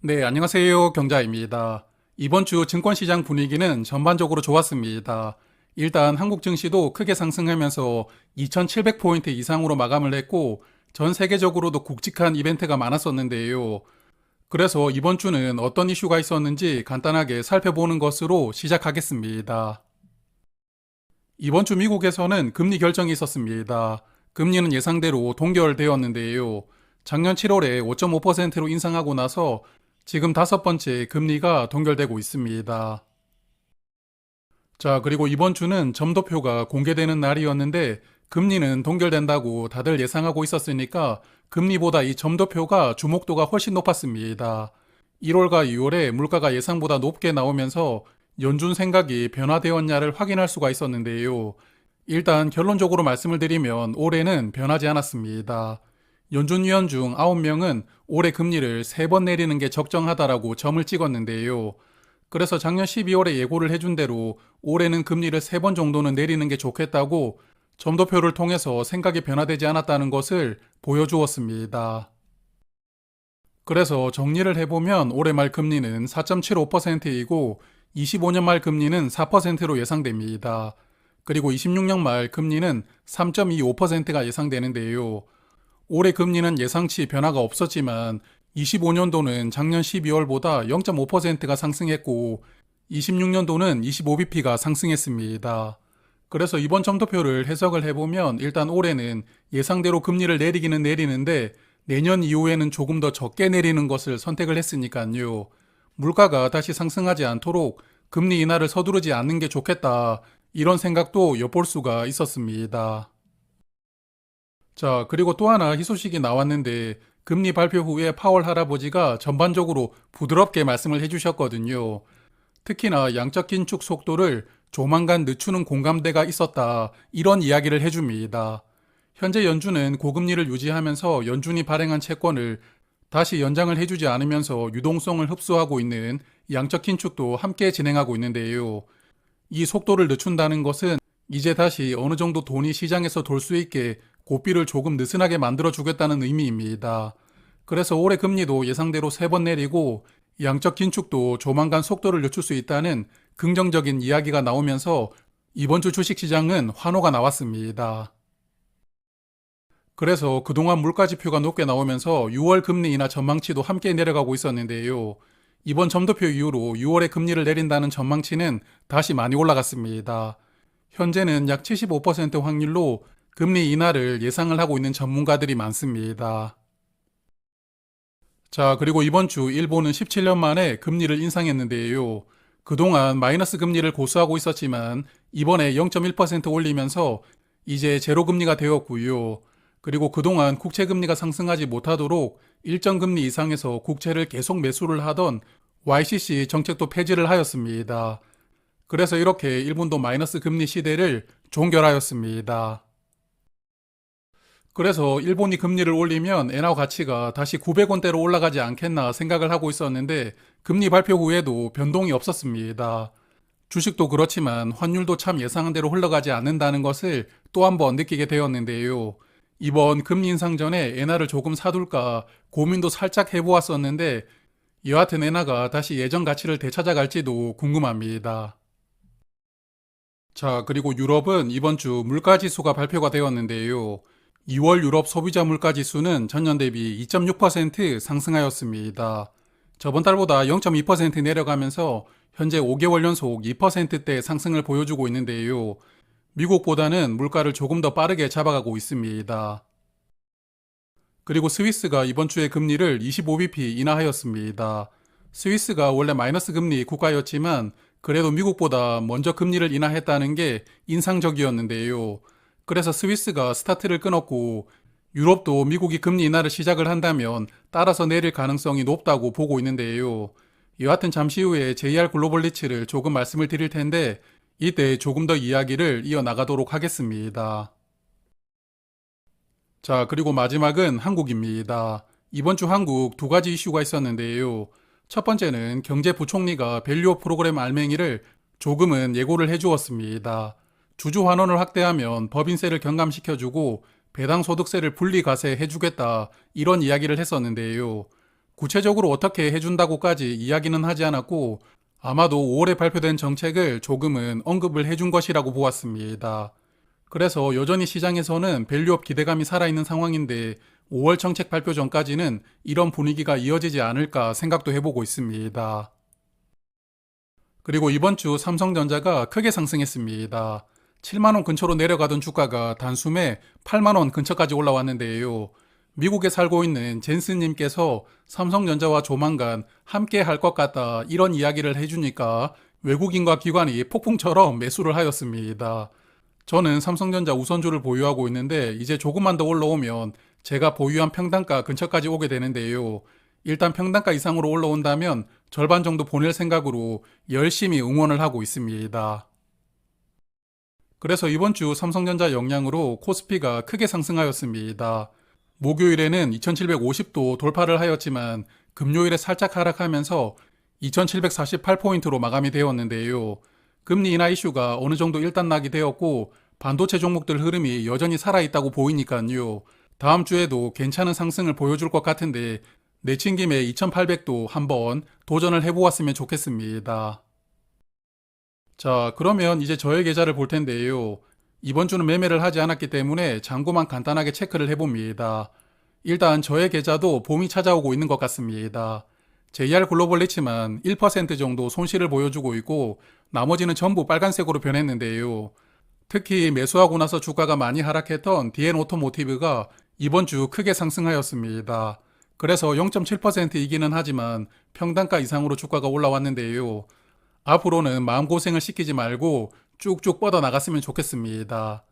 네, 안녕하세요. 경자입니다. 이번 주 증권시장 분위기는 전반적으로 좋았습니다. 일단 한국 증시도 크게 상승하면서 2700포인트 이상으로 마감을 했고, 전 세계적으로도 굵직한 이벤트가 많았었는데요. 그래서 이번 주는 어떤 이슈가 있었는지 간단하게 살펴보는 것으로 시작하겠습니다. 이번 주 미국에서는 금리 결정이 있었습니다. 금리는 예상대로 동결되었는데요. 작년 7월에 5.5%로 인상하고 나서 지금 다섯 번째 금리가 동결되고 있습니다. 자, 그리고 이번 주는 점도표가 공개되는 날이었는데 금리는 동결된다고 다들 예상하고 있었으니까 금리보다 이 점도표가 주목도가 훨씬 높았습니다. 1월과 2월에 물가가 예상보다 높게 나오면서 연준 생각이 변화되었냐를 확인할 수가 있었는데요. 일단 결론적으로 말씀을 드리면 올해는 변하지 않았습니다. 연준 위원 중 9명은 올해 금리를 3번 내리는 게 적정하다라고 점을 찍었는데요. 그래서 작년 12월에 예고를 해준 대로 올해는 금리를 3번 정도는 내리는 게 좋겠다고 점도표를 통해서 생각이 변화되지 않았다는 것을 보여주었습니다. 그래서 정리를 해보면 올해 말 금리는 4.75%이고 25년 말 금리는 4%로 예상됩니다. 그리고 26년 말 금리는 3.25%가 예상되는데요. 올해 금리는 예상치 변화가 없었지만 25년도는 작년 12월보다 0.5%가 상승했고 26년도는 25bp가 상승했습니다. 그래서 이번 점도표를 해석을 해보면 일단 올해는 예상대로 금리를 내리기는 내리는데 내년 이후에는 조금 더 적게 내리는 것을 선택을 했으니까요. 물가가 다시 상승하지 않도록 금리 인하를 서두르지 않는 게 좋겠다. 이런 생각도 엿볼 수가 있었습니다. 자, 그리고 또 하나 희소식이 나왔는데 금리 발표 후에 파월 할아버지가 전반적으로 부드럽게 말씀을 해주셨거든요. 특히나 양적 긴축 속도를 조만간 늦추는 공감대가 있었다. 이런 이야기를 해줍니다. 현재 연준은 고금리를 유지하면서 연준이 발행한 채권을 다시 연장을 해주지 않으면서 유동성을 흡수하고 있는 양적 긴축도 함께 진행하고 있는데요. 이 속도를 늦춘다는 것은 이제 다시 어느 정도 돈이 시장에서 돌 수 있게 고삐를 조금 느슨하게 만들어주겠다는 의미입니다. 그래서 올해 금리도 예상대로 3번 내리고 양적 긴축도 조만간 속도를 늦출 수 있다는 긍정적인 이야기가 나오면서 이번 주 주식시장은 환호가 나왔습니다. 그래서 그동안 물가지표가 높게 나오면서 6월 금리 인하 전망치도 함께 내려가고 있었는데요. 이번 점도표 이후로 6월에 금리를 내린다는 전망치는 다시 많이 올라갔습니다. 현재는 약 75% 확률로 금리 인하를 예상을 하고 있는 전문가들이 많습니다. 자, 그리고 이번 주 일본은 17년 만에 금리를 인상했는데요. 그동안 마이너스 금리를 고수하고 있었지만 이번에 0.1% 올리면서 이제 제로 금리가 되었고요. 그리고 그동안 국채 금리가 상승하지 못하도록 일정 금리 이상에서 국채를 계속 매수를 하던 YCC 정책도 폐지를 하였습니다. 그래서 이렇게 일본도 마이너스 금리 시대를 종결하였습니다. 그래서 일본이 금리를 올리면 엔화 가치가 다시 900원대로 올라가지 않겠나 생각을 하고 있었는데 금리 발표 후에도 변동이 없었습니다. 주식도 그렇지만 환율도 참 예상한 대로 흘러가지 않는다는 것을 또 한 번 느끼게 되었는데요. 이번 금리 인상 전에 엔화를 조금 사둘까 고민도 살짝 해보았었는데 여하튼 엔화가 다시 예전 가치를 되찾아갈지도 궁금합니다. 자, 그리고 유럽은 이번 주 물가지수가 발표가 되었는데요. 2월 유럽 소비자 물가지수는 전년 대비 2.6% 상승하였습니다. 저번 달보다 0.2% 내려가면서 현재 5개월 연속 2%대 상승을 보여주고 있는데요. 미국보다는 물가를 조금 더 빠르게 잡아가고 있습니다. 그리고 스위스가 이번 주에 금리를 25bp 인하하였습니다. 스위스가 원래 마이너스 금리 국가였지만 그래도 미국보다 먼저 금리를 인하했다는 게 인상적이었는데요. 그래서 스위스가 스타트를 끊었고 유럽도 미국이 금리 인하를 시작을 한다면 따라서 내릴 가능성이 높다고 보고 있는데요. 여하튼 잠시 후에 JR 글로벌 리츠를 조금 말씀을 드릴 텐데 이때 조금 더 이야기를 이어나가도록 하겠습니다. 자, 그리고 마지막은 한국입니다. 이번 주 한국 두 가지 이슈가 있었는데요. 첫 번째는 경제부총리가 밸류업 프로그램 알맹이를 조금은 예고를 해주었습니다. 주주 환원을 확대하면 법인세를 경감시켜주고 배당소득세를 분리과세해주겠다 이런 이야기를 했었는데요. 구체적으로 어떻게 해준다고까지 이야기는 하지 않았고 아마도 5월에 발표된 정책을 조금은 언급을 해준 것이라고 보았습니다. 그래서 여전히 시장에서는 밸류업 기대감이 살아있는 상황인데 5월 정책 발표 전까지는 이런 분위기가 이어지지 않을까 생각도 해보고 있습니다. 그리고 이번 주 삼성전자가 크게 상승했습니다. 7만원 근처로 내려가던 주가가 단숨에 8만원 근처까지 올라왔는데요. 미국에 살고 있는 젠스님께서 삼성전자와 조만간 함께 할 것 같다 이런 이야기를 해주니까 외국인과 기관이 폭풍처럼 매수를 하였습니다. 저는 삼성전자 우선주를 보유하고 있는데 이제 조금만 더 올라오면 제가 보유한 평단가 근처까지 오게 되는데요. 일단 평단가 이상으로 올라온다면 절반 정도 보낼 생각으로 열심히 응원을 하고 있습니다. 그래서 이번 주 삼성전자 영향으로 코스피가 크게 상승하였습니다. 목요일에는 2750도 돌파를 하였지만 금요일에 살짝 하락하면서 2748포인트로 마감이 되었는데요. 금리 인하 이슈가 어느 정도 일단락이 되었고 반도체 종목들 흐름이 여전히 살아있다고 보이니까요. 다음 주에도 괜찮은 상승을 보여줄 것 같은데 내친 김에 2800도 한번 도전을 해보았으면 좋겠습니다. 자, 그러면 이제 저의 계좌를 볼 텐데요. 이번 주는 매매를 하지 않았기 때문에 잔고만 간단하게 체크를 해봅니다. 일단 저의 계좌도 봄이 찾아오고 있는 것 같습니다. JR 글로벌 리츠만 1% 정도 손실을 보여주고 있고 나머지는 전부 빨간색으로 변했는데요. 특히 매수하고 나서 주가가 많이 하락했던 DN 오토모티브가 이번 주 크게 상승하였습니다. 그래서 0.7%이기는 하지만 평단가 이상으로 주가가 올라왔는데요. 앞으로는 마음고생을 시키지 말고 쭉쭉 뻗어나갔으면 좋겠습니다.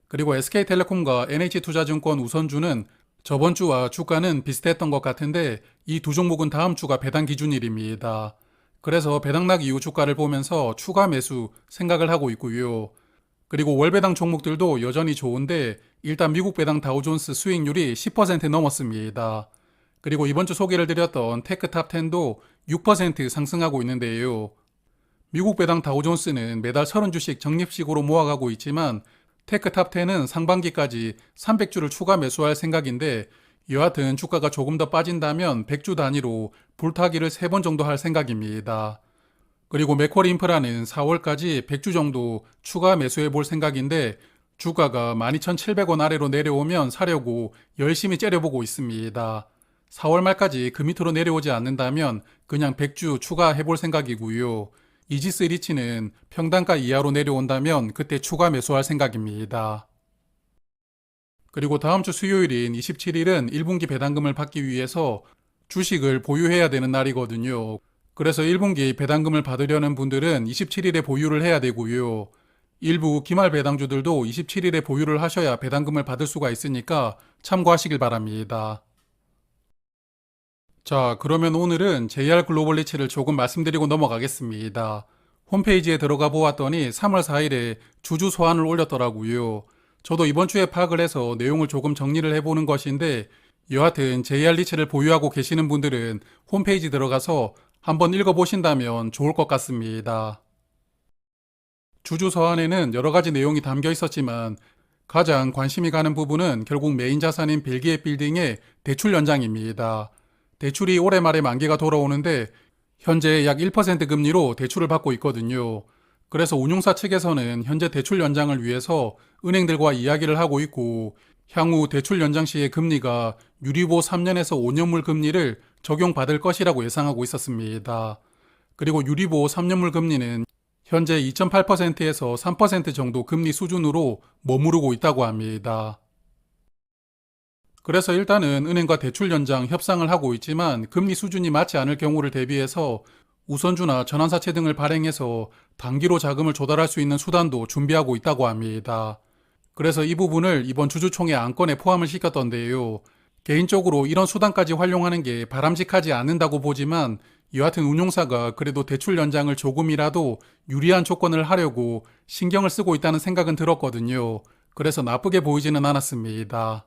그리고 SK텔레콤과 NH투자증권 우선주는 저번 주와 주가는 비슷했던 것 같은데 이 두 종목은 다음 주가 배당 기준일입니다. 그래서 배당락 이후 주가를 보면서 추가 매수 생각을 하고 있고요. 그리고 월배당 종목들도 여전히 좋은데 일단 미국 배당 다우존스 수익률이 10% 넘었습니다. 그리고 이번 주 소개를 드렸던 테크탑10도 6% 상승하고 있는데요. 미국 배당 다우존스는 매달 30주씩 적립식으로 모아가고 있지만 테크탑10은 상반기까지 300주를 추가 매수할 생각인데 여하튼 주가가 조금 더 빠진다면 100주 단위로 불타기를 3번 정도 할 생각입니다. 그리고 맥쿼리 인프라는 4월까지 100주 정도 추가 매수해 볼 생각인데 주가가 12,700원 아래로 내려오면 사려고 열심히 째려보고 있습니다. 4월 말까지 그 밑으로 내려오지 않는다면 그냥 100주 추가해 볼 생각이고요. 이지스 리치는 평단가 이하로 내려온다면 그때 추가 매수할 생각입니다. 그리고 다음 주 수요일인 27일은 1분기 배당금을 받기 위해서 주식을 보유해야 되는 날이거든요. 그래서 1분기 배당금을 받으려는 분들은 27일에 보유를 해야 되고요. 일부 기말 배당주들도 27일에 보유를 하셔야 배당금을 받을 수가 있으니까 참고하시길 바랍니다. 자, 그러면 오늘은 JR 글로벌 리츠를 조금 말씀드리고 넘어가겠습니다. 홈페이지에 들어가 보았더니 3월 4일에 주주 소환을 올렸더라고요. 저도 이번 주에 파악을 해서 내용을 조금 정리를 해보는 것인데 여하튼 JR 리츠를 보유하고 계시는 분들은 홈페이지 들어가서 한번 읽어보신다면 좋을 것 같습니다. 주주 서한에는 여러 가지 내용이 담겨 있었지만 가장 관심이 가는 부분은 결국 메인 자산인 벨기에 빌딩의 대출 연장입니다. 대출이 올해 말에 만기가 돌아오는데 현재 약 1% 금리로 대출을 받고 있거든요. 그래서 운용사 측에서는 현재 대출 연장을 위해서 은행들과 이야기를 하고 있고 향후 대출 연장 시의 금리가 유리보 3년에서 5년물 금리를 적용받을 것이라고 예상하고 있었습니다. 그리고 유리보 3년물 금리는 현재 2.8%에서 3% 정도 금리 수준으로 머무르고 있다고 합니다. 그래서 일단은 은행과 대출 연장 협상을 하고 있지만 금리 수준이 맞지 않을 경우를 대비해서 우선주나 전환사채 등을 발행해서 단기로 자금을 조달할 수 있는 수단도 준비하고 있다고 합니다. 그래서 이 부분을 이번 주주총회 안건에 포함을 시켰던데요. 개인적으로 이런 수단까지 활용하는 게 바람직하지 않는다고 보지만 여하튼 운용사가 그래도 대출 연장을 조금이라도 유리한 조건을 하려고 신경을 쓰고 있다는 생각은 들었거든요. 그래서 나쁘게 보이지는 않았습니다.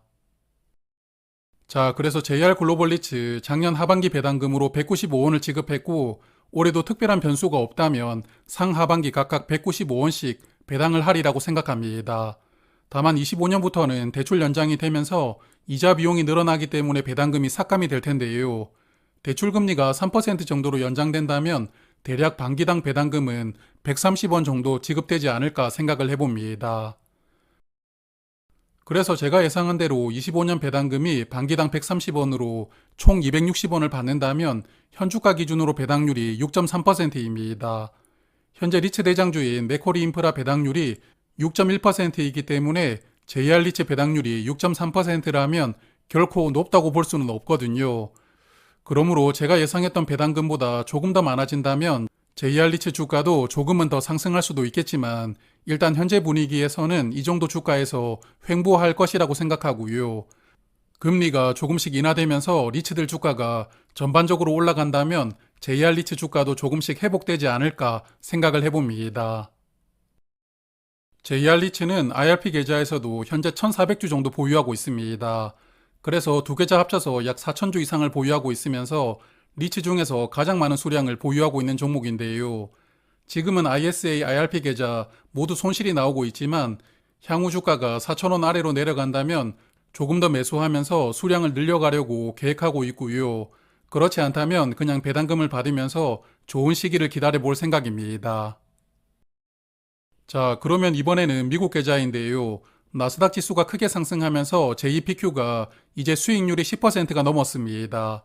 자, 그래서 JR 글로벌 리츠 작년 하반기 배당금으로 195원을 지급했고 올해도 특별한 변수가 없다면 상하반기 각각 195원씩 배당을 하리라고 생각합니다. 다만 25년부터는 대출 연장이 되면서 이자 비용이 늘어나기 때문에 배당금이 삭감이 될 텐데요. 대출금리가 3% 정도로 연장된다면 대략 반기당 배당금은 130원 정도 지급되지 않을까 생각을 해봅니다. 그래서 제가 예상한 대로 25년 배당금이 반기당 130원으로 총 260원을 받는다면 현주가 기준으로 배당률이 6.3%입니다. 현재 리츠 대장주인 맥쿼리 인프라 배당률이 6.1%이기 때문에 JR 리츠 배당률이 6.3%라면 결코 높다고 볼 수는 없거든요. 그러므로 제가 예상했던 배당금보다 조금 더 많아진다면 JR 리츠 주가도 조금은 더 상승할 수도 있겠지만 일단 현재 분위기에서는 이 정도 주가에서 횡보할 것이라고 생각하고요. 금리가 조금씩 인하되면서 리츠들 주가가 전반적으로 올라간다면 JR 리츠 주가도 조금씩 회복되지 않을까 생각을 해봅니다. JR 리츠는 IRP 계좌에서도 현재 1,400주 정도 보유하고 있습니다. 그래서 두 계좌 합쳐서 약 4,000주 이상을 보유하고 있으면서 리츠 중에서 가장 많은 수량을 보유하고 있는 종목인데요. 지금은 ISA, IRP 계좌 모두 손실이 나오고 있지만 향후 주가가 4,000원 아래로 내려간다면 조금 더 매수하면서 수량을 늘려가려고 계획하고 있고요. 그렇지 않다면 그냥 배당금을 받으면서 좋은 시기를 기다려 볼 생각입니다. 자, 그러면 이번에는 미국 계좌인데요. 나스닥 지수가 크게 상승하면서 JPQ가 이제 수익률이 10%가 넘었습니다.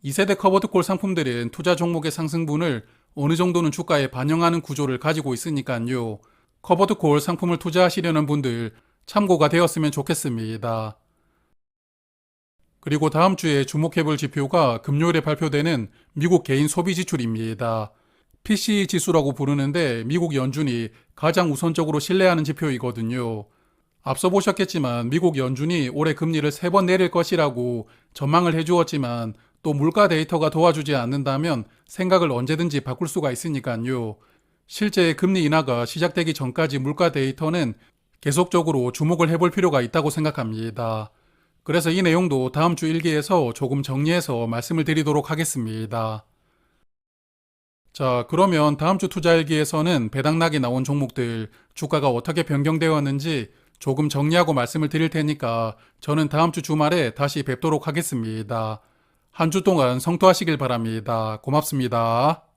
2세대 커버드콜 상품들은 투자 종목의 상승분을 어느 정도는 주가에 반영하는 구조를 가지고 있으니까요. 커버드콜 상품을 투자하시려는 분들 참고가 되었으면 좋겠습니다. 그리고 다음 주에 주목해볼 지표가 금요일에 발표되는 미국 개인 소비 지출입니다. PCE 지수라고 부르는데 미국 연준이 가장 우선적으로 신뢰하는 지표이거든요. 앞서 보셨겠지만 미국 연준이 올해 금리를 3번 내릴 것이라고 전망을 해주었지만 또 물가 데이터가 도와주지 않는다면 생각을 언제든지 바꿀 수가 있으니까요. 실제 금리 인하가 시작되기 전까지 물가 데이터는 계속적으로 주목을 해볼 필요가 있다고 생각합니다. 그래서 이 내용도 다음 주 일기에서 조금 정리해서 말씀을 드리도록 하겠습니다. 자, 그러면 다음 주 투자일기에서는 배당락이 나온 종목들 주가가 어떻게 변경되었는지 조금 정리하고 말씀을 드릴 테니까 저는 다음 주 주말에 다시 뵙도록 하겠습니다. 한 주 동안 성투하시길 바랍니다. 고맙습니다.